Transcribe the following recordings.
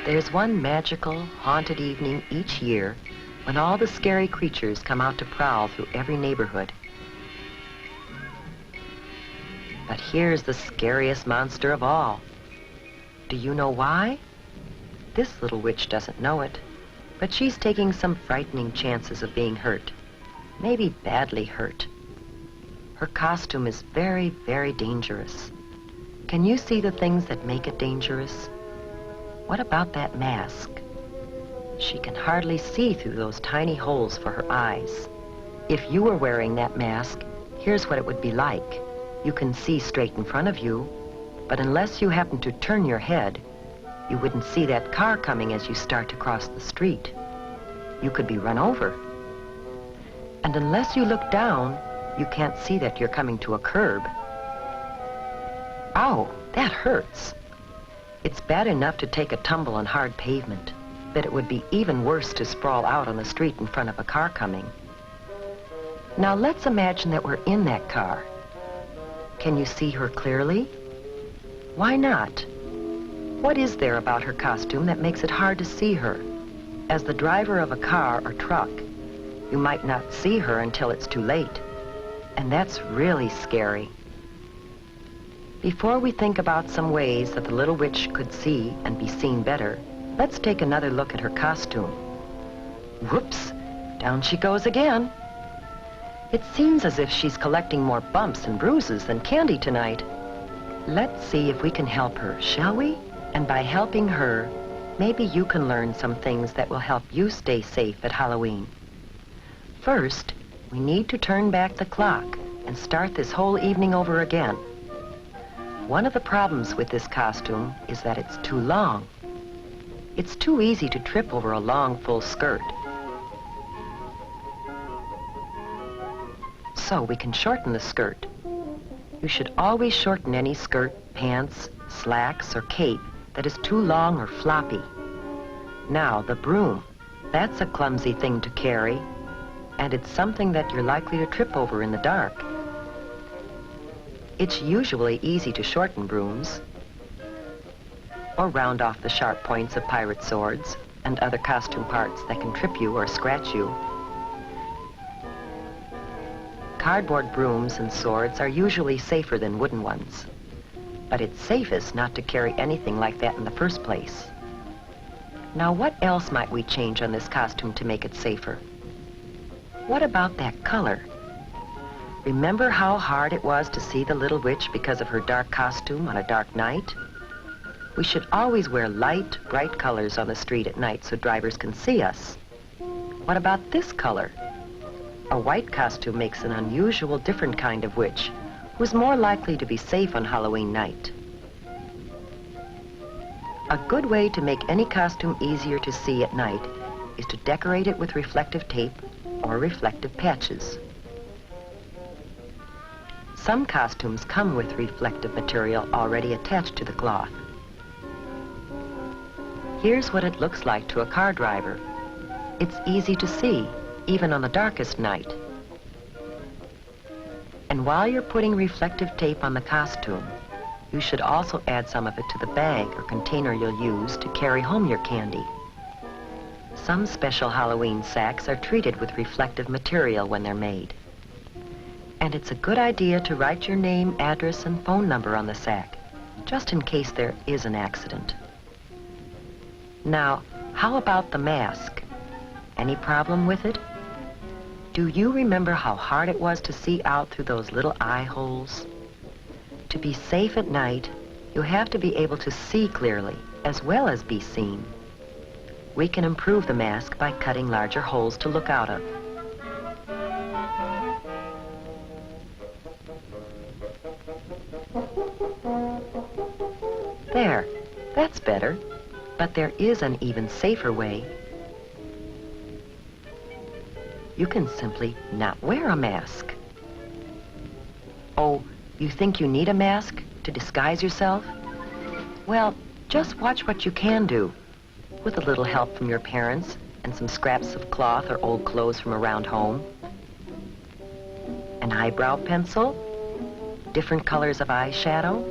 There's one magical, haunted evening each year when all the scary creatures come out to prowl through every neighborhood. But here's the scariest monster of all. Do you know why? This little witch doesn't know it, but she's taking some frightening chances of being hurt, maybe badly hurt. Her costume is very, very dangerous. Can you see the things that make it dangerous? What about that mask? She can hardly see through those tiny holes for her eyes. If you were wearing that mask, here's what it would be like. You can see straight in front of you, but unless you happen to turn your head, you wouldn't see that car coming as you start to cross the street. You could be run over. And unless you look down, you can't see that you're coming to a curb. Ow, that hurts. It's bad enough to take a tumble on hard pavement, but it would be even worse to sprawl out on the street in front of a car coming. Now let's imagine that we're in that car. Can you see her clearly? Why not? What is there about her costume that makes it hard to see her? As the driver of a car or truck, you might not see her until it's too late. And that's really scary. Before we think about some ways that the little witch could see and be seen better, let's take another look at her costume. Whoops, down she goes again. It seems as if she's collecting more bumps and bruises than candy tonight. Let's see if we can help her, shall we? And by helping her, maybe you can learn some things that will help you stay safe at Halloween. First, we need to turn back the clock and start this whole evening over again. One of the problems with this costume is that it's too long. It's too easy to trip over a long, full skirt. So we can shorten the skirt. You should always shorten any skirt, pants, slacks, or cape that is too long or floppy. Now, the broom. That's a clumsy thing to carry, and it's something that you're likely to trip over in the dark. It's usually easy to shorten brooms or round off the sharp points of pirate swords and other costume parts that can trip you or scratch you. Cardboard brooms and swords are usually safer than wooden ones, but it's safest not to carry anything like that in the first place. Now, what else might we change on this costume to make it safer? What about that color? Remember how hard it was to see the little witch because of her dark costume on a dark night? We should always wear light, bright colors on the street at night so drivers can see us. What about this color? A white costume makes an unusual, different kind of witch who's more likely to be safe on Halloween night. A good way to make any costume easier to see at night is to decorate it with reflective tape or reflective patches. Some costumes come with reflective material already attached to the cloth. Here's what it looks like to a car driver. It's easy to see, even on the darkest night. And while you're putting reflective tape on the costume, you should also add some of it to the bag or container you'll use to carry home your candy. Some special Halloween sacks are treated with reflective material when they're made. And it's a good idea to write your name, address, and phone number on the sack, just in case there is an accident. Now, how about the mask? Any problem with it? Do you remember how hard it was to see out through those little eye holes? To be safe at night, you have to be able to see clearly, as well as be seen. We can improve the mask by cutting larger holes to look out of. There, that's better, but there is an even safer way. You can simply not wear a mask. Oh, you think you need a mask to disguise yourself? Well, just watch what you can do. With a little help from your parents and some scraps of cloth or old clothes from around home. An eyebrow pencil, different colors of eyeshadow,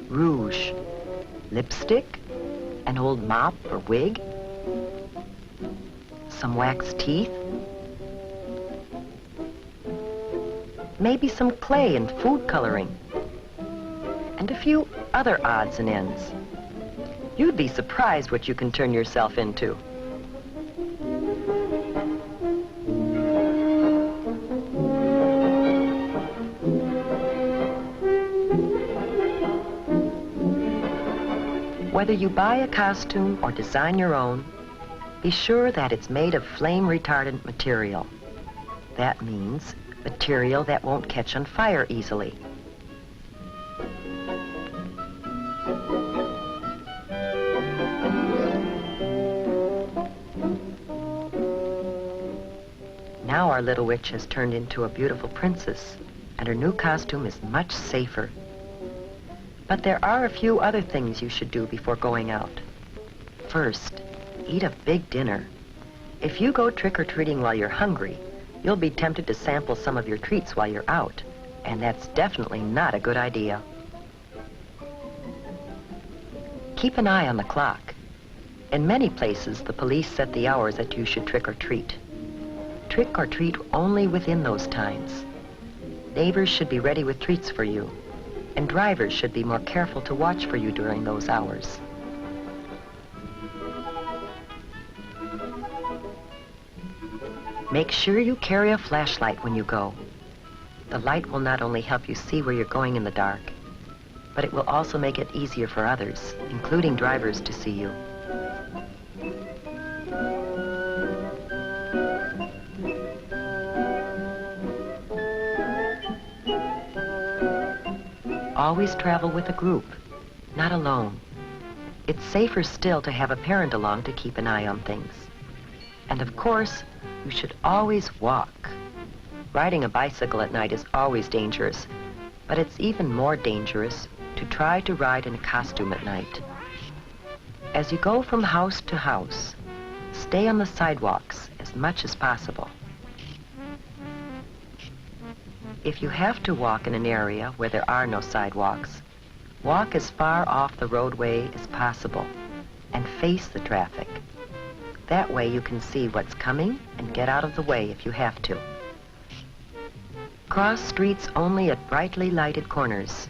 rouge, lipstick, an old mop or wig, some wax teeth, maybe some clay and food coloring, and a few other odds and ends. You'd be surprised what you can turn yourself into. Whether you buy a costume or design your own, be sure that it's made of flame-retardant material. That means material that won't catch on fire easily. Now our little witch has turned into a beautiful princess, and her new costume is much safer. But there are a few other things you should do before going out. First, eat a big dinner. If you go trick-or-treating while you're hungry, you'll be tempted to sample some of your treats while you're out, and that's definitely not a good idea. Keep an eye on the clock. In many places, the police set the hours that you should trick-or-treat. Trick-or-treat only within those times. Neighbors should be ready with treats for you, and drivers should be more careful to watch for you during those hours. Make sure you carry a flashlight when you go. The light will not only help you see where you're going in the dark, but it will also make it easier for others, including drivers, to see you. Always travel with a group, not alone. It's safer still to have a parent along to keep an eye on things. And of course, you should always walk. Riding a bicycle at night is always dangerous, but it's even more dangerous to try to ride in a costume at night. As you go from house to house, stay on the sidewalks as much as possible. If you have to walk in an area where there are no sidewalks, walk as far off the roadway as possible and face the traffic. That way you can see what's coming and get out of the way if you have to. Cross streets only at brightly lighted corners,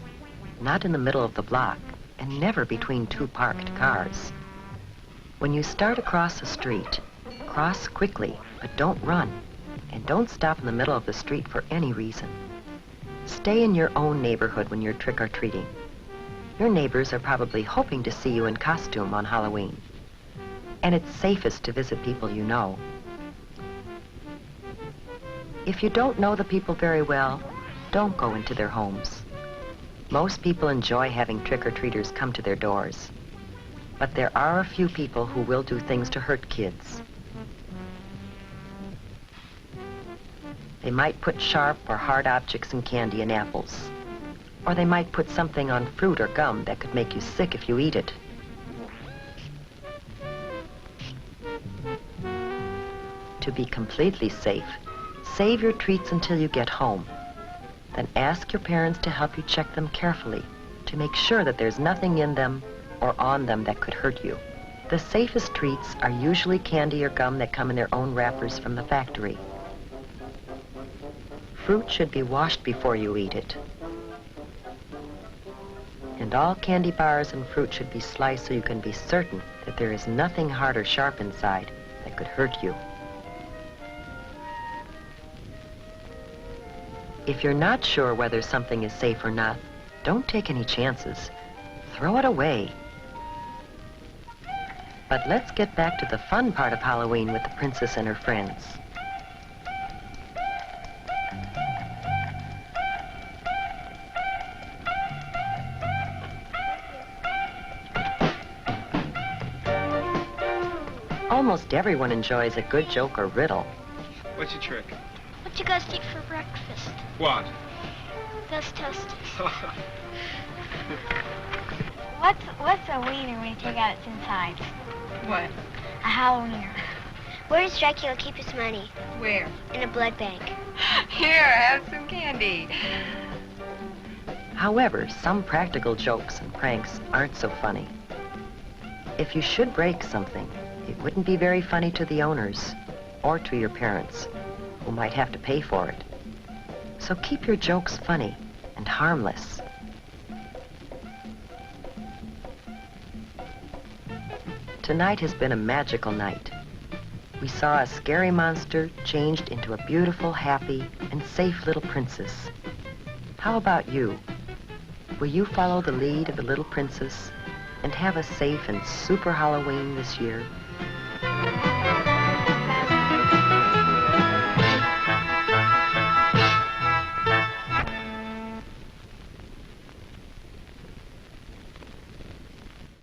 not in the middle of the block, and never between two parked cars. When you start across the street, cross quickly, but don't run, and don't stop in the middle of the street for any reason. Stay in your own neighborhood when you're trick-or-treating. Your neighbors are probably hoping to see you in costume on Halloween. And it's safest to visit people you know. If you don't know the people very well, don't go into their homes. Most people enjoy having trick-or-treaters come to their doors. But there are a few people who will do things to hurt kids. They might put sharp or hard objects in candy and apples. Or they might put something on fruit or gum that could make you sick if you eat it. To be completely safe, save your treats until you get home. Then ask your parents to help you check them carefully to make sure that there's nothing in them or on them that could hurt you. The safest treats are usually candy or gum that come in their own wrappers from the factory. Fruit should be washed before you eat it. And all candy bars and fruit should be sliced so you can be certain that there is nothing hard or sharp inside that could hurt you. If you're not sure whether something is safe or not, don't take any chances. Throw it away. But let's get back to the fun part of Halloween with the princess and her friends. Almost everyone enjoys a good joke or riddle. What's your trick? What you guys eat for breakfast? What? Gus testes. What's a wiener when you take out its inside? What? A Halloweener. Where does Dracula keep his money? Where? In a blood bank. Here, have some candy. However, some practical jokes and pranks aren't so funny. If you should break something, it wouldn't be very funny to the owners or to your parents, who might have to pay for it. So keep your jokes funny and harmless. Tonight has been a magical night. We saw a scary monster changed into a beautiful, happy, and safe little princess. How about you? Will you follow the lead of the little princess and have a safe and super Halloween this year?